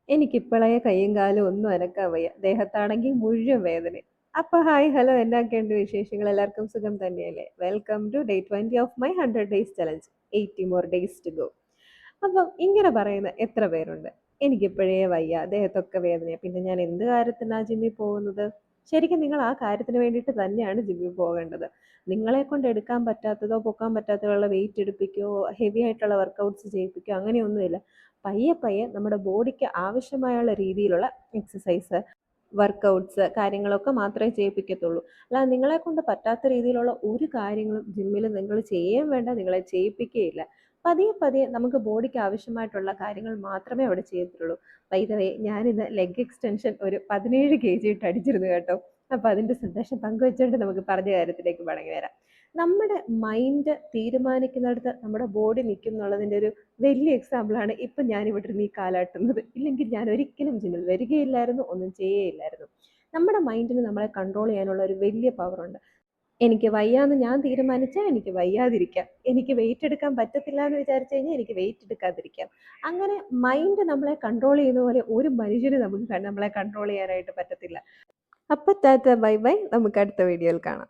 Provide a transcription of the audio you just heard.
എനിക്കിപ്പളേ കയ്യും കാലും ഒന്നും അനക്കാൻ വയ്യ. ദേഹത്താണെങ്കിൽ മുഴുവൻ വേദന. അപ്പൊ ഹായ് ഹലോ എന്നാക്കെയുണ്ട് വിശേഷങ്ങൾ? എല്ലാവർക്കും സുഖം തന്നെയല്ലേ? Welcome to day 20 of my 100 days challenge. 80 more days to go. അപ്പം ഇങ്ങനെ പറയുന്ന എത്ര പേരുണ്ട്? എനിക്കിപ്പോഴേ വയ്യ, ദേഹത്തൊക്കെ വേദനയാ, പിന്നെ ഞാൻ എന്ത് കാര്യത്തിനാ ജിമ്മിൽ പോകുന്നത്? ശരിക്കും നിങ്ങൾ ആ കാര്യത്തിന് വേണ്ടിയിട്ട് തന്നെയാണ് ജിമ്മിൽ പോകേണ്ടത്. നിങ്ങളെ കൊണ്ട് എടുക്കാൻ പറ്റാത്തതോ പൊക്കാൻ പറ്റാത്തതോ ഉള്ള വെയിറ്റ് എടുപ്പിക്കുകയോ ഹെവി ആയിട്ടുള്ള വർക്കൗട്ട്സ് ചെയ്യിപ്പിക്കുകയോ അങ്ങനെയൊന്നുമില്ല. പയ്യെ പയ്യെ നമ്മുടെ ബോഡിക്ക് ആവശ്യമായുള്ള രീതിയിലുള്ള എക്സസൈസ്, വർക്കൗട്ട്സ് കാര്യങ്ങളൊക്കെ മാത്രമേ ചെയ്യിപ്പിക്കത്തുള്ളൂ. അല്ലാതെ നിങ്ങളെ കൊണ്ട് പറ്റാത്ത രീതിയിലുള്ള ഒരു കാര്യങ്ങളും ജിമ്മിൽ നിങ്ങൾ ചെയ്യുകയും വേണ്ട, നിങ്ങളെ ചെയ്യിപ്പിക്കുകയില്ല. പതിയെ പതിയെ നമുക്ക് ബോഡിക്ക് ആവശ്യമായിട്ടുള്ള കാര്യങ്ങൾ മാത്രമേ അവിടെ ചെയ്യത്തുള്ളൂ. ബൈ ദ വേ, ഞാനിന്ന് ലെഗ് എക്സ്റ്റൻഷൻ ഒരു 17 kg ഇട്ട് അടിച്ചിരുന്നു കേട്ടോ. അപ്പോൾ അതിൻ്റെ സന്തോഷം പങ്കുവെച്ചുകൊണ്ട് നമുക്ക് പറഞ്ഞ കാര്യത്തിലേക്ക് മടങ്ങി വരാം. നമ്മുടെ മൈൻഡ് തീരുമാനിക്കുന്നിടത്ത് നമ്മുടെ ബോഡി നിൽക്കും എന്നുള്ളതിൻ്റെ ഒരു വലിയ എക്സാമ്പിളാണ് ഇപ്പം ഞാനിവിടെ ഇരുന്ന് ഈ കാലാട്ടുന്നത്. ഇല്ലെങ്കിൽ ഞാൻ ഒരിക്കലും ജിമ്മിൽ വരികയില്ലായിരുന്നു, ഒന്നും ചെയ്യുകയില്ലായിരുന്നു. നമ്മുടെ മൈൻഡിന് നമ്മളെ കൺട്രോൾ ചെയ്യാനുള്ള ഒരു വലിയ പവറുണ്ട്. എനിക്ക് വയ്യാന്ന് ഞാൻ തീരുമാനിച്ചാൽ എനിക്ക് വയ്യാതിരിക്കാം. എനിക്ക് വെയിറ്റ് എടുക്കാൻ പറ്റത്തില്ല എന്ന് വിചാരിച്ചു കഴിഞ്ഞാൽ എനിക്ക് വെയിറ്റ് എടുക്കാതിരിക്കാം. അങ്ങനെ മൈൻഡ് നമ്മളെ കൺട്രോൾ ചെയ്യുന്ന പോലെ ഒരു മനുഷ്യന് നമുക്ക് നമ്മളെ കൺട്രോൾ ചെയ്യാനായിട്ട് പറ്റത്തില്ല. അപ്പം ടാറ്റ ബൈ ബൈ, നമുക്ക് അടുത്ത വീഡിയോയിൽ കാണാം.